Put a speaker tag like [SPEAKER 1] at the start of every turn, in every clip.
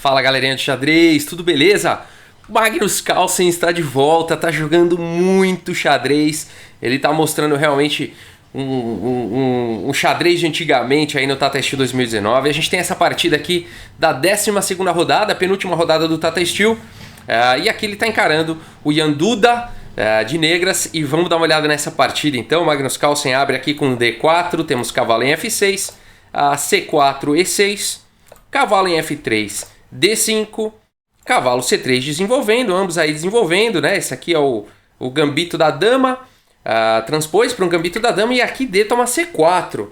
[SPEAKER 1] Fala galerinha de xadrez, tudo beleza? O Magnus Carlsen está de volta, tá jogando muito xadrez. Ele tá mostrando realmente um xadrez de antigamente aí no Tata Steel 2019. A gente tem essa partida aqui da 12ª rodada, a penúltima rodada do Tata Steel. E aqui ele tá encarando o Jan Duda de negras. E vamos dar uma olhada nessa partida então. O Magnus Carlsen abre aqui com D4, temos cavalo em F6, C4, E6, cavalo em F3, D5, cavalo C3 desenvolvendo, ambos aí desenvolvendo, né? Esse aqui é o gambito da dama, transpôs para um gambito da dama, e aqui D toma C4.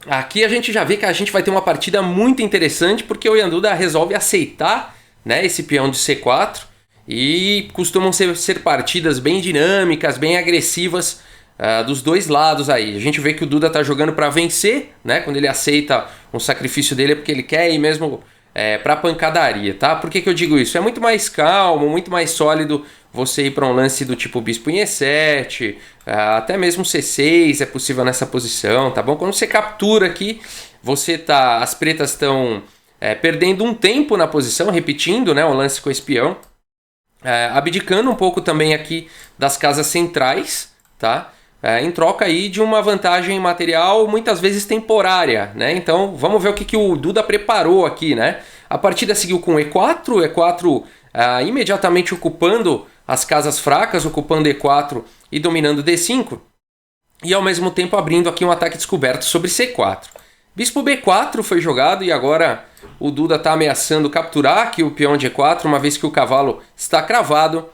[SPEAKER 1] Aqui a gente já vê que a gente vai ter uma partida muito interessante, porque o Jan Duda resolve aceitar, né, esse peão de C4, e costumam ser partidas bem dinâmicas, bem agressivas, dos dois lados aí. A gente vê que o Duda tá jogando para vencer, né? Quando ele aceita um sacrifício dele é porque ele quer ir mesmo para pancadaria, tá? Por que eu digo isso? É muito mais calmo, muito mais sólido você ir para um lance do tipo bispo em E7, até mesmo C6 é possível nessa posição, tá bom? Quando você captura aqui, as pretas estão perdendo um tempo na posição, repetindo, né, o lance com esse peão, abdicando um pouco também aqui das casas centrais, tá? Em troca aí de uma vantagem material muitas vezes temporária, né? Então vamos ver o que o Duda preparou aqui, né? A partida seguiu com E4 imediatamente ocupando as casas fracas, ocupando E4 e dominando D5, e ao mesmo tempo abrindo aqui um ataque descoberto sobre C4. Bispo B4 foi jogado e agora o Duda está ameaçando capturar aqui o peão de E4, uma vez que o cavalo está cravado.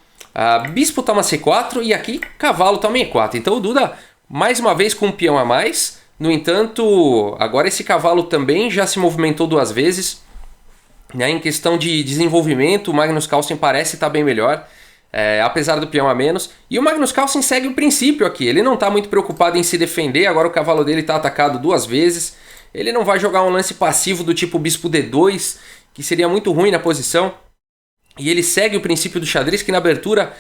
[SPEAKER 1] Bispo toma C4 e aqui cavalo toma E4. Então o Duda, mais uma vez com um peão a mais. No entanto, agora esse cavalo também já se movimentou duas vezes, né? Em questão de desenvolvimento, o Magnus Carlsen parece estar bem melhor, apesar do peão a menos. E o Magnus Carlsen segue o princípio aqui. Ele não está muito preocupado em se defender. Agora o cavalo dele está atacado duas vezes. Ele não vai jogar um lance passivo do tipo bispo D2, que seria muito ruim na posição. E ele segue o princípio do xadrez, que na abertura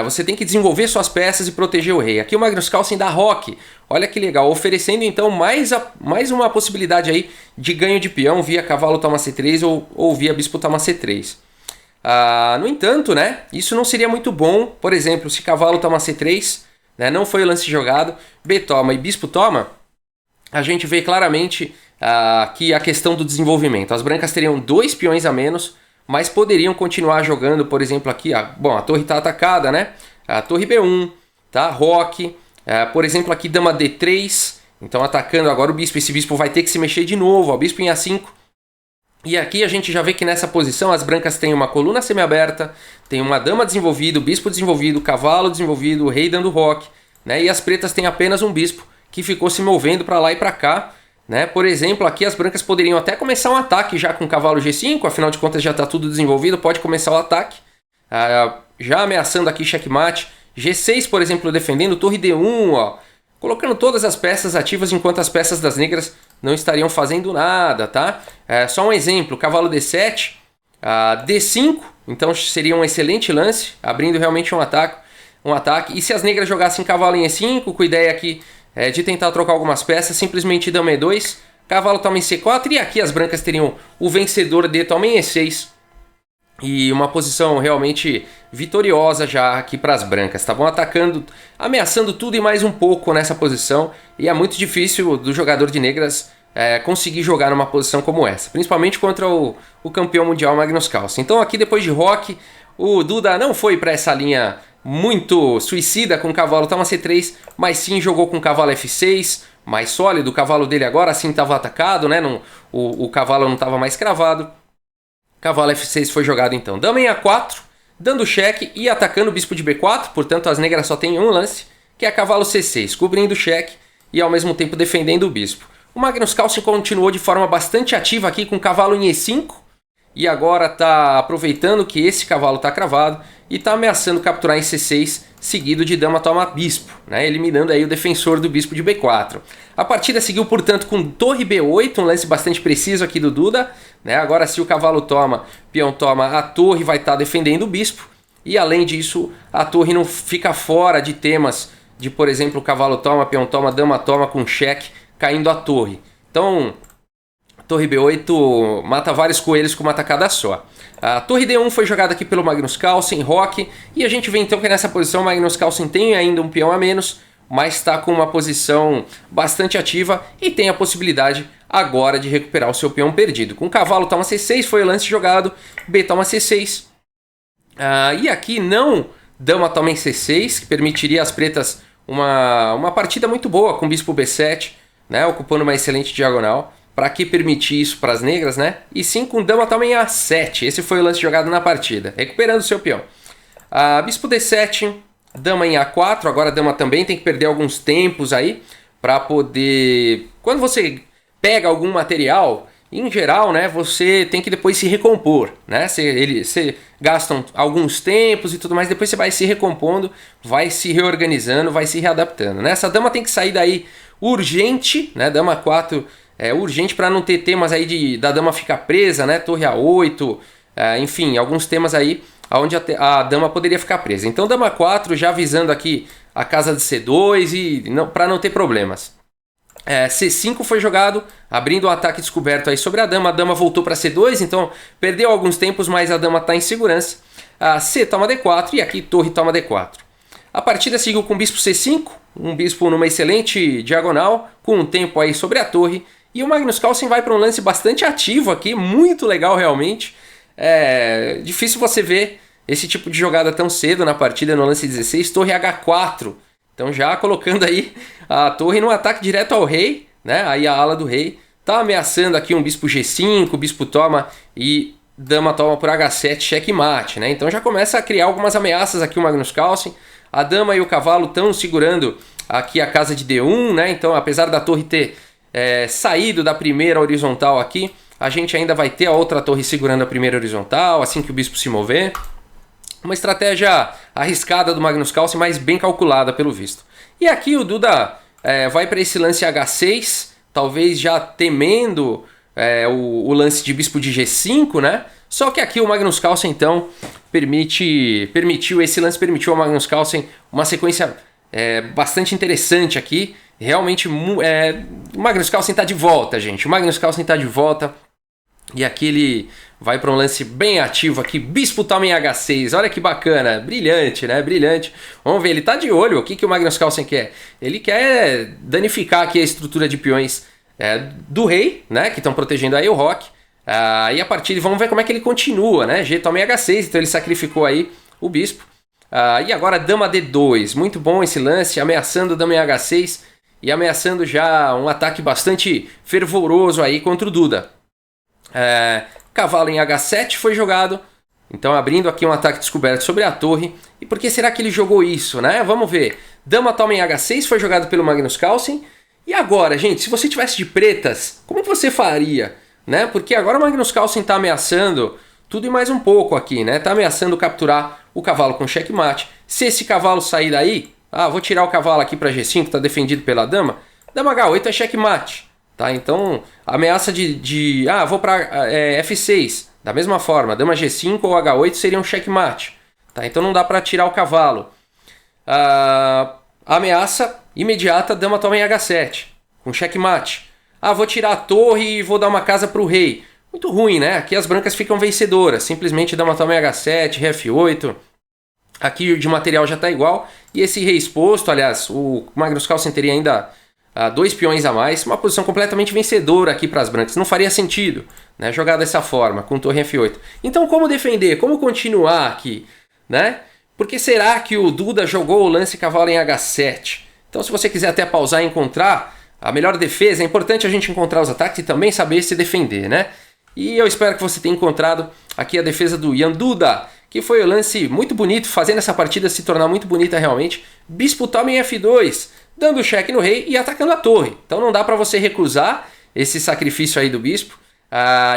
[SPEAKER 1] você tem que desenvolver suas peças e proteger o rei. Aqui o Magnus Carlsen dá roque. Olha que legal, oferecendo então mais uma possibilidade aí de ganho de peão via cavalo toma C3 ou via bispo toma C3. No entanto, né, isso não seria muito bom. Por exemplo, se cavalo toma C3, né, não foi o lance jogado, B toma e bispo toma, a gente vê claramente aqui a questão do desenvolvimento. As brancas teriam 2 peões a menos, mas poderiam continuar jogando, por exemplo, aqui, a torre está atacada, né? A torre B1, tá? Roque, por exemplo, aqui dama D3, então atacando agora o bispo. Esse bispo vai ter que se mexer de novo, ó, bispo em A5. E aqui a gente já vê que nessa posição as brancas têm uma coluna semiaberta, tem uma dama desenvolvida, bispo desenvolvido, cavalo desenvolvido, o rei dando roque, né? E as pretas têm apenas um bispo que ficou se movendo para lá e para cá. Né? Por exemplo, aqui as brancas poderiam até começar um ataque já com o cavalo G5, afinal de contas já está tudo desenvolvido, pode começar o ataque. Já ameaçando aqui checkmate. G6, por exemplo, defendendo torre D1, ó, colocando todas as peças ativas enquanto as peças das negras não estariam fazendo nada, tá? Só um exemplo, cavalo D7, D5, então seria um excelente lance, abrindo realmente um ataque. E se as negras jogassem cavalo em E5, com a ideia aqui de tentar trocar algumas peças, simplesmente dama E2, cavalo toma em C4, e aqui as brancas teriam o vencedor D toma em E6. E uma posição realmente vitoriosa já aqui para as brancas, tá bom? Atacando, ameaçando tudo e mais um pouco nessa posição, e é muito difícil do jogador de negras conseguir jogar numa posição como essa, principalmente contra o campeão mundial Magnus Carlsen. Então aqui depois de roque, o Duda não foi para essa linha muito suicida com o cavalo toma C3, mas sim jogou com o cavalo F6, mais sólido. O cavalo dele agora sim estava atacado, né? O cavalo não estava mais cravado. Cavalo F6 foi jogado então. Dama em A4, dando cheque e atacando o bispo de B4, portanto as negras só têm um lance, que é cavalo C6, cobrindo o cheque e ao mesmo tempo defendendo o bispo. O Magnus Carlsen continuou de forma bastante ativa aqui com o cavalo em E5, e agora está aproveitando que esse cavalo está cravado e está ameaçando capturar em C6, seguido de dama toma bispo, né? Eliminando aí o defensor do bispo de B4. A partida seguiu, portanto, com torre B8, um lance bastante preciso aqui do Duda, né? Agora, se o cavalo toma, peão toma, a torre vai estar defendendo o bispo. E além disso, a torre não fica fora de temas de, por exemplo, cavalo toma, peão toma, dama toma com cheque, caindo a torre. Então, Torre B8 mata vários coelhos com uma tacada só. A torre D1 foi jogada aqui pelo Magnus Carlsen, Rock, e a gente vê então que nessa posição o Magnus Carlsen tem ainda um peão a menos, mas está com uma posição bastante ativa e tem a possibilidade agora de recuperar o seu peão perdido. Com o cavalo toma C6, foi o lance jogado, B toma C6. E aqui não dama toma em C6, que permitiria às pretas uma partida muito boa com bispo B7, né, ocupando uma excelente diagonal. Para que permitir isso para as negras, né? E sim com dama toma em A7. Esse foi o lance jogado na partida, recuperando o seu peão. Bispo D7, dama em A4. Agora a dama também tem que perder alguns tempos aí para poder... Quando você pega algum material, em geral, né? Você tem que depois se recompor, né? Você gasta alguns tempos e tudo mais, depois você vai se recompondo, vai se reorganizando, vai se readaptando, né? Essa dama tem que sair daí urgente, né? Dama 4... É urgente para não ter temas aí da dama ficar presa, né? Torre A8, enfim, alguns temas aí onde a dama poderia ficar presa. Então dama 4 já avisando aqui a casa de C2 e para não ter problemas. C5 foi jogado, abrindo um ataque descoberto aí sobre a dama voltou para C2, então perdeu alguns tempos, mas a dama está em segurança. C toma D4 e aqui torre toma D4. A partida seguiu com bispo C5, um bispo numa excelente diagonal, com um tempo aí sobre a torre. E o Magnus Carlsen vai para um lance bastante ativo aqui, muito legal realmente. É difícil você ver esse tipo de jogada tão cedo na partida, no lance 16, torre H4. Então já colocando aí a torre no ataque direto ao rei, né? Aí a ala do rei tá ameaçando aqui um bispo G5, bispo toma e dama toma por H7, checkmate, né? Então já começa a criar algumas ameaças aqui o Magnus Carlsen. A dama e o cavalo estão segurando aqui a casa de D1, né? Então apesar da torre ter saído da primeira horizontal aqui, a gente ainda vai ter a outra torre segurando a primeira horizontal, assim que o bispo se mover. Uma estratégia arriscada do Magnus Carlsen, mas bem calculada pelo visto. E aqui o Duda vai para esse lance H6, talvez já temendo o lance de bispo de G5, né? Só que aqui o Magnus Carlsen então permitiu ao Magnus Carlsen uma sequência bastante interessante aqui. Realmente, o Magnus Carlsen está de volta, gente. O Magnus Carlsen está de volta. E aqui ele vai para um lance bem ativo aqui. Bispo toma em H6. Olha que bacana. Brilhante, né? Brilhante. Vamos ver, ele está de olho. O que o Magnus Carlsen quer? Ele quer danificar aqui a estrutura de peões do rei, né? Que estão protegendo aí o Rock. E a partir vamos ver como é que ele continua, né? G toma em H6. Então ele sacrificou aí o bispo. E agora dama D2. Muito bom esse lance. Ameaçando dama em H6. E ameaçando já um ataque bastante fervoroso aí contra o Duda. Cavalo em H7 foi jogado. Então abrindo aqui um ataque descoberto sobre a torre. E por que será que ele jogou isso, né? Vamos ver. Dama toma em H6 foi jogado pelo Magnus Carlsen. E agora, gente, se você tivesse de pretas, como que você faria? Né? Porque agora o Magnus Carlsen está ameaçando tudo e mais um pouco aqui, né? Está ameaçando capturar o cavalo com checkmate. Se esse cavalo sair daí... vou tirar o cavalo aqui para G5, está defendido pela dama. Dama H8 é checkmate. Tá? Então, a ameaça vou para F6. Da mesma forma, dama G5 ou H8 seria um checkmate. Tá? Então não dá para tirar o cavalo. A ameaça imediata, dama toma em H7, com checkmate. Vou tirar a torre e vou dar uma casa para o rei. Muito ruim, né? Aqui as brancas ficam vencedoras. Simplesmente dama toma em H7, rei F8... Aqui de material já está igual. E esse rei exposto, aliás, o Magnus Carlsen teria ainda 2 peões a mais. Uma posição completamente vencedora aqui para as brancas. Não faria sentido, né, jogar dessa forma, com torre F8. Então como defender? Como continuar aqui? Né? Por que será que o Duda jogou o lance cavalo em H7? Então se você quiser até pausar e encontrar a melhor defesa, é importante a gente encontrar os ataques e também saber se defender, né? E eu espero que você tenha encontrado aqui a defesa do Ian Duda, que foi um lance muito bonito, fazendo essa partida se tornar muito bonita realmente. Bispo toma em F2, dando cheque no rei e atacando a torre. Então não dá para você recusar esse sacrifício aí do bispo.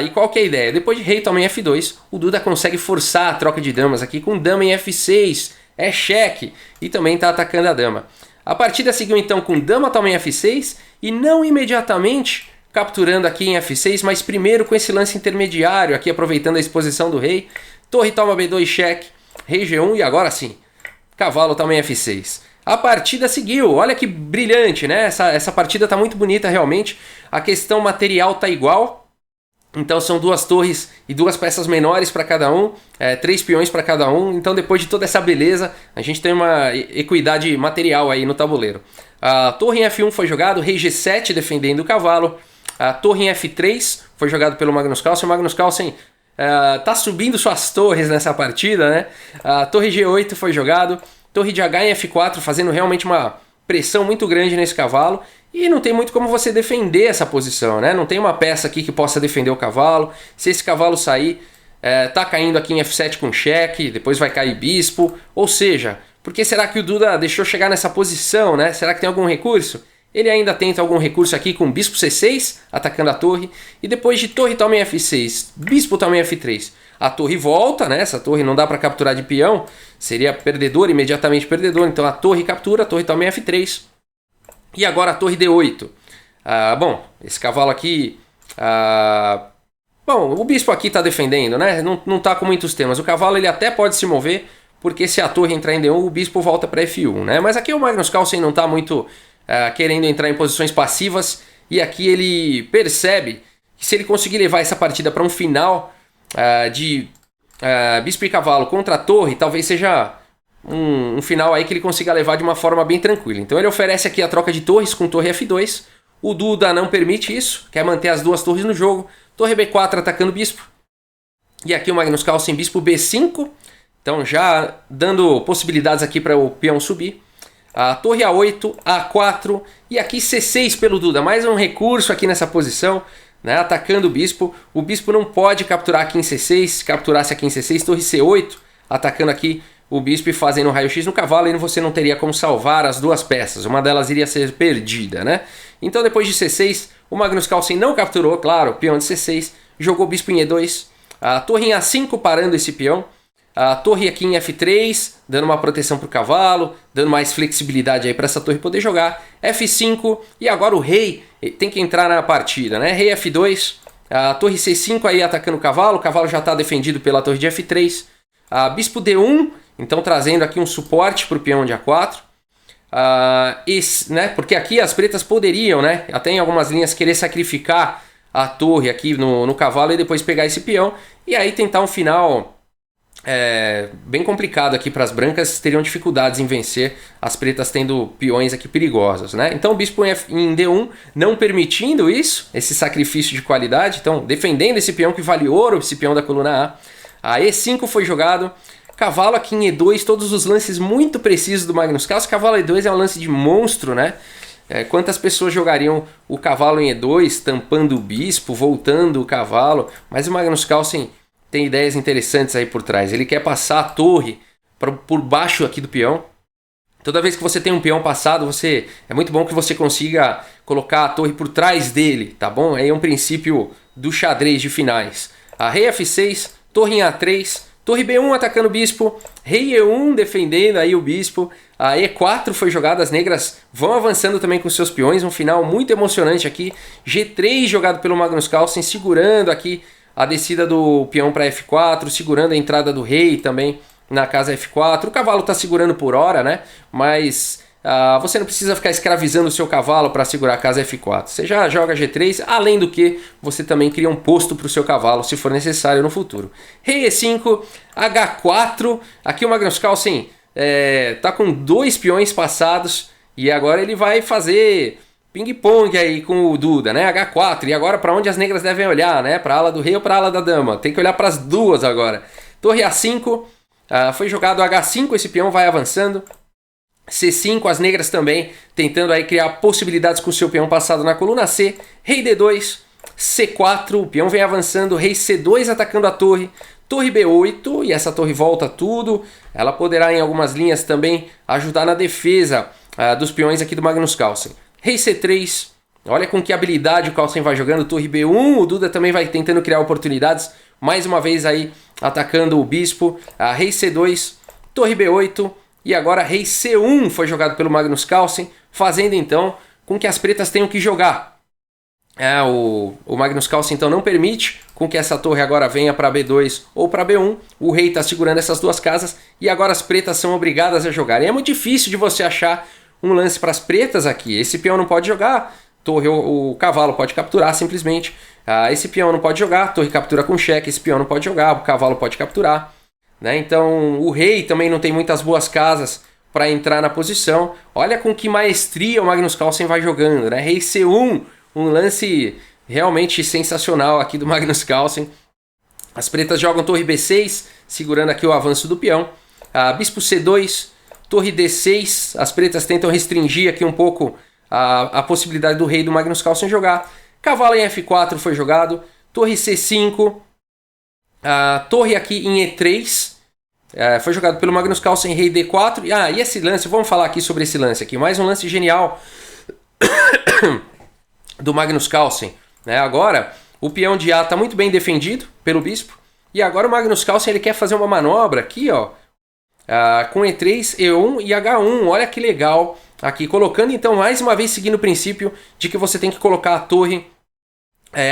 [SPEAKER 1] E qual que é a ideia? Depois de rei toma em F2, o Duda consegue forçar a troca de damas aqui com dama em F6. É cheque e também está atacando a dama. A partida seguiu então com dama toma em F6 e não imediatamente capturando aqui em F6, mas primeiro com esse lance intermediário aqui aproveitando a exposição do rei. Torre toma B2 cheque, rei G1 e agora sim, cavalo toma em F6. A partida seguiu, olha que brilhante, né? Essa partida tá muito bonita realmente. A questão material tá igual, Então são duas torres e duas peças menores para cada um, 3 peões para cada um. Então depois de toda essa beleza, a gente tem uma equidade material aí no tabuleiro. A torre em F1 foi jogado, rei G7 defendendo o cavalo. A torre em F3 foi jogado pelo Magnus Carlsen. O Magnus Carlsen tá subindo suas torres nessa partida, né? A torre G8 foi jogado. Torre de H em F4 fazendo realmente uma pressão muito grande nesse cavalo. E não tem muito como você defender essa posição, né? Não tem uma peça aqui que possa defender o cavalo. Se esse cavalo sair, tá caindo aqui em F7 com cheque, depois vai cair bispo. Ou seja, por que será que o Duda deixou chegar nessa posição, né? Será que tem algum recurso? Ele ainda tenta algum recurso aqui com bispo C6, atacando a torre. E depois de torre toma em F6, bispo toma em F3. A torre volta, né? Essa torre não dá para capturar de peão. Seria perdedor, imediatamente perdedor. Então a torre captura, a torre toma em F3. E agora a torre D8. Bom, esse cavalo aqui... bom, o bispo aqui está defendendo, né? Não está com muitos temas. O cavalo ele até pode se mover, porque se a torre entrar em D1, o bispo volta para F1, né? Mas aqui o Magnus Carlsen não está muito querendo entrar em posições passivas. E aqui ele percebe que se ele conseguir levar essa partida para um final de bispo e cavalo contra a torre, talvez seja... Um final aí que ele consiga levar de uma forma bem tranquila. Então ele oferece aqui a troca de torres com torre F2. O Duda não permite isso, quer manter as duas torres no jogo. Torre B4 atacando o bispo. E aqui o Magnus Carlsen bispo B5. Então já dando possibilidades aqui para o peão subir. A torre A8, A4 e aqui C6 pelo Duda. Mais um recurso aqui nessa posição, né, atacando o bispo. O bispo não pode capturar aqui em C6. Se capturasse aqui em C6, torre C8, atacando aqui o bispo e fazendo um raio-x no cavalo, e você não teria como salvar as duas peças. Uma delas iria ser perdida, né? Então depois de C6, o Magnus Carlsen não capturou, claro, o peão de C6, jogou o bispo em E2, a torre em A5 parando esse peão, a torre aqui em F3, dando uma proteção para o cavalo, dando mais flexibilidade aí para essa torre poder jogar, F5, e agora o rei tem que entrar na partida, né? Rei F2, a torre C5 aí atacando o cavalo já está defendido pela torre de F3, a bispo D1, então trazendo aqui um suporte para o peão de A4. Né, porque aqui as pretas poderiam, né, até em algumas linhas, querer sacrificar a torre aqui no cavalo e depois pegar esse peão. E aí tentar um final bem complicado aqui para as brancas. Teriam dificuldades em vencer, as pretas tendo peões aqui perigosos, né? Então o bispo em D1 não permitindo isso, esse sacrifício de qualidade. Então defendendo esse peão que vale ouro, esse peão da coluna A. A E5 foi jogado. Cavalo aqui em E2, todos os lances muito precisos do Magnus Carlsen. Cavalo E2 é um lance de monstro, né? Quantas pessoas jogariam o cavalo em E2, tampando o bispo, voltando o cavalo? Mas o Magnus Carlsen tem ideias interessantes aí por trás. Ele quer passar a torre por baixo aqui do peão. Toda vez que você tem um peão passado, é muito bom que você consiga colocar a torre por trás dele, tá bom? Aí é um princípio do xadrez de finais. A rei F6, torre em A3... Torre B1 atacando o bispo, rei E1 defendendo aí o bispo, a E4 foi jogada, as negras vão avançando também com seus peões, um final muito emocionante aqui, G3 jogado pelo Magnus Carlsen, segurando aqui a descida do peão para F4, segurando a entrada do rei também na casa F4, o cavalo está segurando por hora, né, mas... você não precisa ficar escravizando o seu cavalo para segurar a casa F4. Você já joga G3, além do que você também cria um posto para o seu cavalo, se for necessário no futuro. Rei E5, H4. Aqui o Magnus Carlsen tá com 2 peões passados e agora ele vai fazer ping-pong aí com o Duda, né? H4. E agora para onde as negras devem olhar, né? Para a ala do rei ou para a ala da dama? Tem que olhar para as duas agora. Torre A5, foi jogado H5, esse peão vai avançando. C5, as negras também tentando aí criar possibilidades com o seu peão passado na coluna C. Rei D2, C4, o peão vem avançando, rei C2 atacando a torre. Torre B8, e essa torre volta tudo. Ela poderá em algumas linhas também ajudar na defesa dos peões aqui do Magnus Carlsen. Rei C3, olha com que habilidade o Carlsen vai jogando. Torre B1, o Duda também vai tentando criar oportunidades. Mais uma vez aí atacando o bispo. Rei C2, torre B8... E agora rei C1 foi jogado pelo Magnus Carlsen, fazendo então com que as pretas tenham que jogar. O Magnus Carlsen então não permite com que essa torre agora venha para B2 ou para B1. O rei está segurando essas duas casas e agora as pretas são obrigadas a jogar. E é muito difícil de você achar um lance para as pretas aqui. Esse peão não pode jogar, torre, o cavalo pode capturar simplesmente. esse peão não pode jogar, a torre captura com cheque, esse peão não pode jogar, o cavalo pode capturar, né? Então o rei também não tem muitas boas casas para entrar na posição. Olha com que maestria o Magnus Carlsen vai jogando, né? Rei C1, um lance realmente sensacional aqui do Magnus Carlsen. As pretas jogam torre B6, segurando aqui o avanço do peão. Bispo C2, torre D6, as pretas tentam restringir aqui um pouco a possibilidade do rei do Magnus Carlsen jogar. Cavalo em F4 foi jogado, torre C5, torre aqui em E3, foi jogado pelo Magnus Carlsen, rei D4. E esse lance, vamos falar aqui sobre esse lance aqui, mais um lance genial do Magnus Carlsen, né? Agora o peão de A está muito bem defendido pelo bispo, e agora o Magnus Carlsen ele quer fazer uma manobra aqui, ó, com E3, E1 e H1, olha que legal, aqui colocando então mais uma vez seguindo o princípio de que você tem que colocar a torre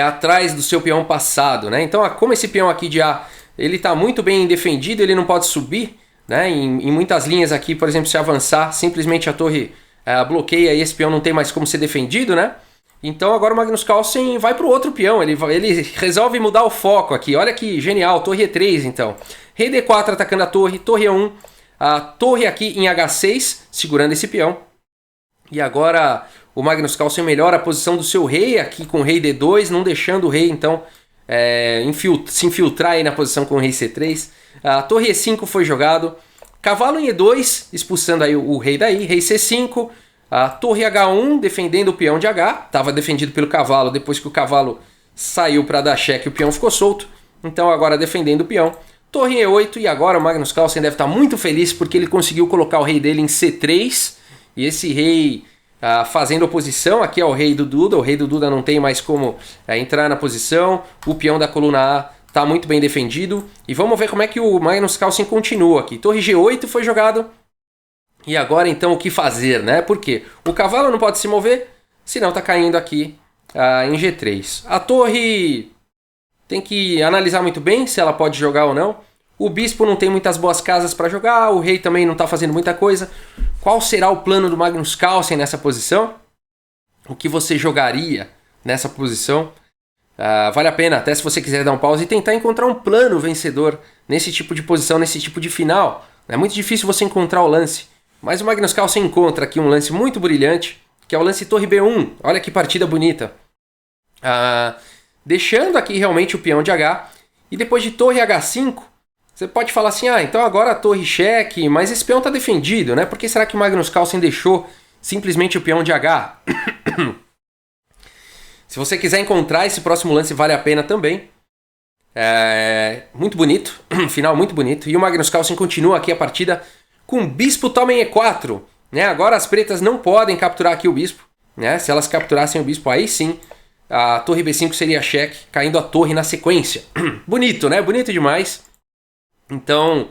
[SPEAKER 1] atrás do seu peão passado, né? Então como esse peão aqui de A ele está muito bem defendido, ele não pode subir, né? Em muitas linhas aqui, por exemplo, se avançar, simplesmente a torre bloqueia e esse peão não tem mais como ser defendido, né? Então agora o Magnus Carlsen vai para o outro peão, ele resolve mudar o foco aqui, olha que genial, torre E3 então. Rei D4 atacando a torre E1, a torre aqui em H6, segurando esse peão. E agora o Magnus Carlsen melhora a posição do seu rei aqui com o rei D2, não deixando o rei então se infiltrar aí na posição com o rei C3. A torre E5 foi jogado, cavalo em E2, expulsando aí o rei daí, rei C5. A torre H1 defendendo o peão de H, estava defendido pelo cavalo, depois que o cavalo saiu para dar cheque o peão ficou solto, então agora defendendo o peão. Torre E8 e agora o Magnus Carlsen deve estar muito feliz porque ele conseguiu colocar o rei dele em C3 e esse rei fazendo oposição aqui ao rei do Duda. O rei do Duda não tem mais como entrar na posição, o peão da coluna A está muito bem defendido e vamos ver como é que o Magnus Carlsen continua aqui. Torre G8 foi jogado. E agora então o que fazer, né? Porque o cavalo não pode se mover, senão está caindo aqui em G3. A torre tem que analisar muito bem se ela pode jogar ou não. O bispo não tem muitas boas casas para jogar, o rei também não está fazendo muita coisa. Qual será o plano do Magnus Carlsen nessa posição? O que você jogaria nessa posição? Vale a pena, até se você quiser dar um pause e tentar encontrar um plano vencedor nesse tipo de posição, nesse tipo de final. É muito difícil você encontrar o lance. Mas o Magnus Carlsen encontra aqui um lance muito brilhante, que é o lance torre B1. Olha que partida bonita. Deixando aqui realmente o peão de H. E depois de torre H5, você pode falar assim, então agora a torre cheque, mas esse peão está defendido, né? Por que será que o Magnus Carlsen deixou simplesmente o peão de H? Se você quiser encontrar esse próximo lance, vale a pena também. Muito bonito, final muito bonito. E o Magnus Carlsen continua aqui a partida com bispo toma em E4, né? Agora as pretas não podem capturar aqui o bispo, né? Se elas capturassem o bispo, aí sim a torre B5 seria cheque, caindo a torre na sequência. Bonito, né? Bonito demais. Então,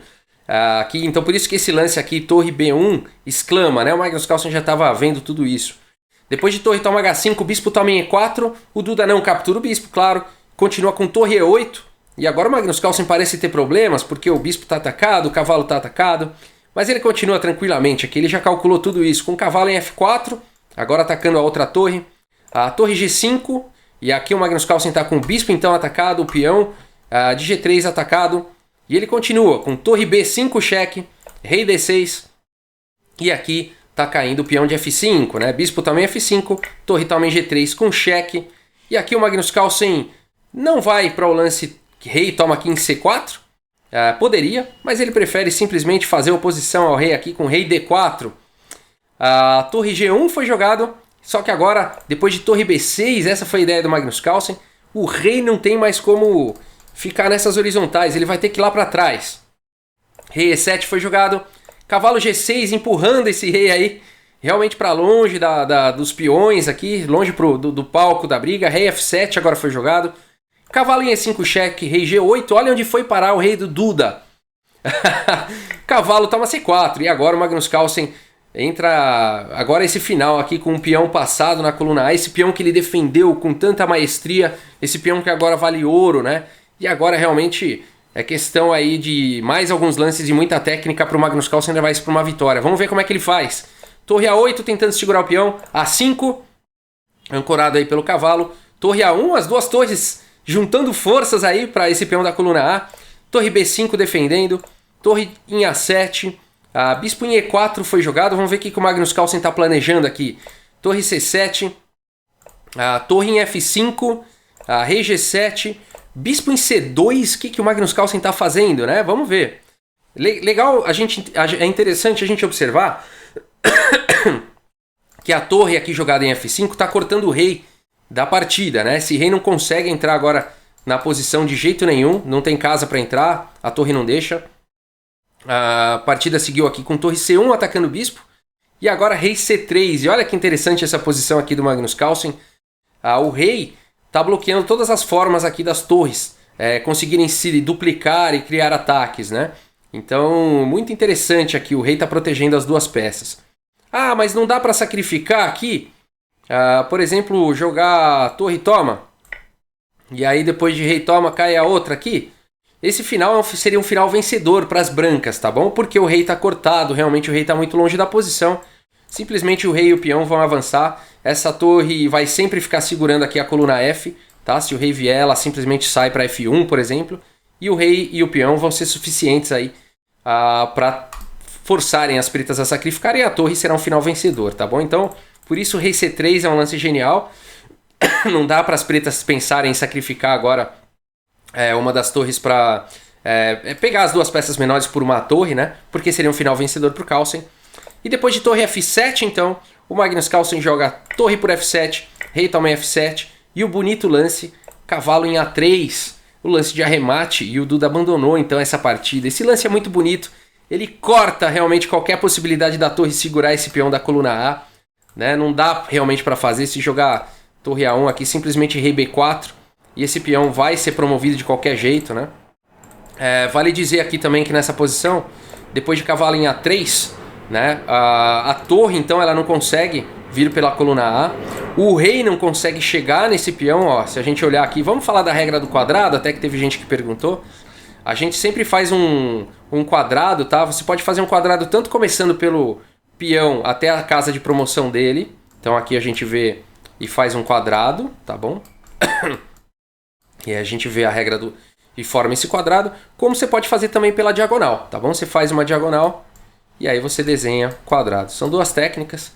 [SPEAKER 1] então por isso que esse lance aqui, torre B1, exclama, né? O Magnus Carlsen já estava vendo tudo isso. Depois de torre toma H5, o bispo toma em E4, o Duda não captura o bispo, claro, continua com torre E8, e agora o Magnus Carlsen parece ter problemas, porque o bispo está atacado, o cavalo está atacado. Mas ele continua tranquilamente aqui, ele já calculou tudo isso. Com o cavalo em F4, agora atacando a outra torre. A torre G5, e aqui o Magnus Carlsen está com o bispo então atacado, o peão de G3 atacado. E ele continua com torre B5 cheque, rei D6. E aqui está caindo o peão de F5, né? Bispo também F5, torre também G3 com cheque. E aqui o Magnus Carlsen não vai para o lance rei toma aqui em C4. Poderia, mas ele prefere simplesmente fazer oposição ao rei aqui com rei D4. A torre G1 foi jogado, só que agora, depois de torre B6, essa foi a ideia do Magnus Carlsen, o rei não tem mais como ficar nessas horizontais, ele vai ter que ir lá para trás. Rei E7 foi jogado, cavalo G6 empurrando esse rei aí, realmente para longe dos peões aqui, longe do palco da briga. Rei F7 agora foi jogado. Cavalo em E5 cheque, rei G8, olha onde foi parar o rei do Duda. Cavalo toma C4, e agora o Magnus Carlsen entra, agora esse final aqui com um peão passado na coluna A, esse peão que ele defendeu com tanta maestria, esse peão que agora vale ouro, né? E agora realmente é questão aí de mais alguns lances e muita técnica para o Magnus Carlsen levar isso para uma vitória. Vamos ver como é que ele faz. Torre A8 tentando segurar o peão, A5, ancorado aí pelo cavalo. Torre A1, as duas torres juntando forças aí para esse peão da coluna A. Torre B5 defendendo. Torre em A7. Bispo em E4 foi jogado. Vamos ver o que o Magnus Carlsen está planejando aqui. Torre C7. Torre em F5. Rei G7. Bispo em C2. O que o Magnus Carlsen está fazendo, né? Vamos ver. Legal, é interessante a gente observar que a torre aqui jogada em F5 está cortando o rei da partida, né? Esse rei não consegue entrar agora na posição de jeito nenhum, não tem casa para entrar, a torre não deixa. A partida seguiu aqui com torre C1 atacando o bispo, e agora rei C3. E olha que interessante essa posição aqui do Magnus Carlsen. O rei está bloqueando todas as formas aqui das torres, conseguirem se duplicar e criar ataques, né? Então, muito interessante aqui, o rei está protegendo as duas peças. Mas não dá para sacrificar aqui? Por exemplo, jogar torre toma. E aí depois de rei toma cai a outra aqui. Esse final seria um final vencedor para as brancas, tá bom? Porque o rei está cortado, realmente o rei está muito longe da posição. Simplesmente o rei e o peão vão avançar. Essa torre vai sempre ficar segurando aqui a coluna F, tá? Se o rei vier, ela simplesmente sai para F1, por exemplo. E o rei e o peão vão ser suficientes aí para forçarem as pretas a sacrificarem, e a torre será um final vencedor, tá bom? Então, por isso o rei C3 é um lance genial. Não dá para as pretas pensarem em sacrificar agora uma das torres para pegar as duas peças menores por uma torre, né? Porque seria um final vencedor para o Carlsen. E depois de torre F7, então, o Magnus Carlsen joga torre por F7, rei toma em F7, e o bonito lance, cavalo em A3, o lance de arremate, e o Duda abandonou então essa partida. Esse lance é muito bonito, ele corta realmente qualquer possibilidade da torre segurar esse peão da coluna A, né? Não dá realmente para fazer. Se jogar torre A1 aqui, simplesmente rei B4, e esse peão vai ser promovido de qualquer jeito, né? Vale dizer aqui também que nessa posição, depois de cavalo em A3, né, a torre então ela não consegue vir pela coluna A, o rei não consegue chegar nesse peão, ó. Se a gente olhar aqui, vamos falar da regra do quadrado, até que teve gente que perguntou. A gente sempre faz um quadrado, tá? Você pode fazer um quadrado tanto começando pelo peão até a casa de promoção dele. Então aqui a gente vê e faz um quadrado, tá bom? E a gente vê a regra e forma esse quadrado, como você pode fazer também pela diagonal, tá bom? Você faz uma diagonal e aí você desenha quadrado. São duas técnicas.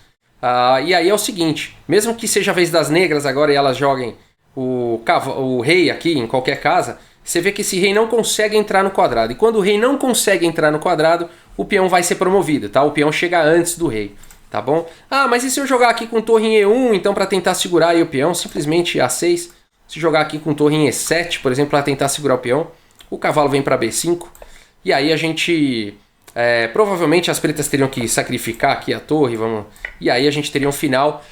[SPEAKER 1] E aí é o seguinte, mesmo que seja a vez das negras agora e elas joguem o rei aqui em qualquer casa, você vê que esse rei não consegue entrar no quadrado. E quando o rei não consegue entrar no quadrado, o peão vai ser promovido, tá? O peão chega antes do rei, tá bom? Mas e se eu jogar aqui com torre em E1, então para tentar segurar aí o peão, simplesmente A6. Se jogar aqui com torre em E7, por exemplo, para tentar segurar o peão, o cavalo vem para B5. E aí a gente... provavelmente as pretas teriam que sacrificar aqui a torre, e aí a gente teria um final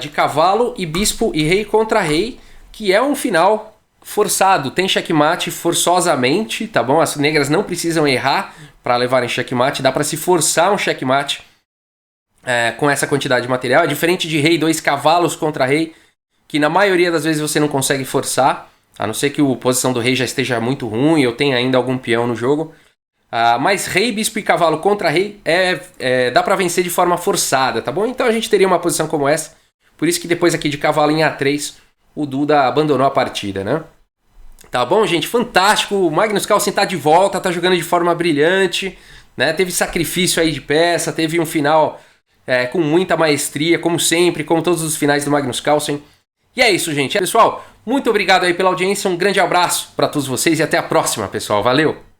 [SPEAKER 1] de cavalo e bispo e rei contra rei, que é um final forçado, tem checkmate forçosamente, tá bom? As negras não precisam errar para levarem checkmate, dá para se forçar um checkmate com essa quantidade de material. É diferente de rei 2 cavalos contra rei, que na maioria das vezes você não consegue forçar, a não ser que a posição do rei já esteja muito ruim ou tenha ainda algum peão no jogo. Mas rei, bispo e cavalo contra rei dá para vencer de forma forçada, tá bom? Então a gente teria uma posição como essa. Por isso que depois aqui de cavalo em A3, o Duda abandonou a partida, né? Tá bom, gente? Fantástico. O Magnus Carlsen tá de volta, tá jogando de forma brilhante, né? Teve sacrifício aí de peça, teve um final com muita maestria, como sempre, como todos os finais do Magnus Carlsen. E é isso, gente. Pessoal, muito obrigado aí pela audiência, um grande abraço para todos vocês e até a próxima, pessoal. Valeu!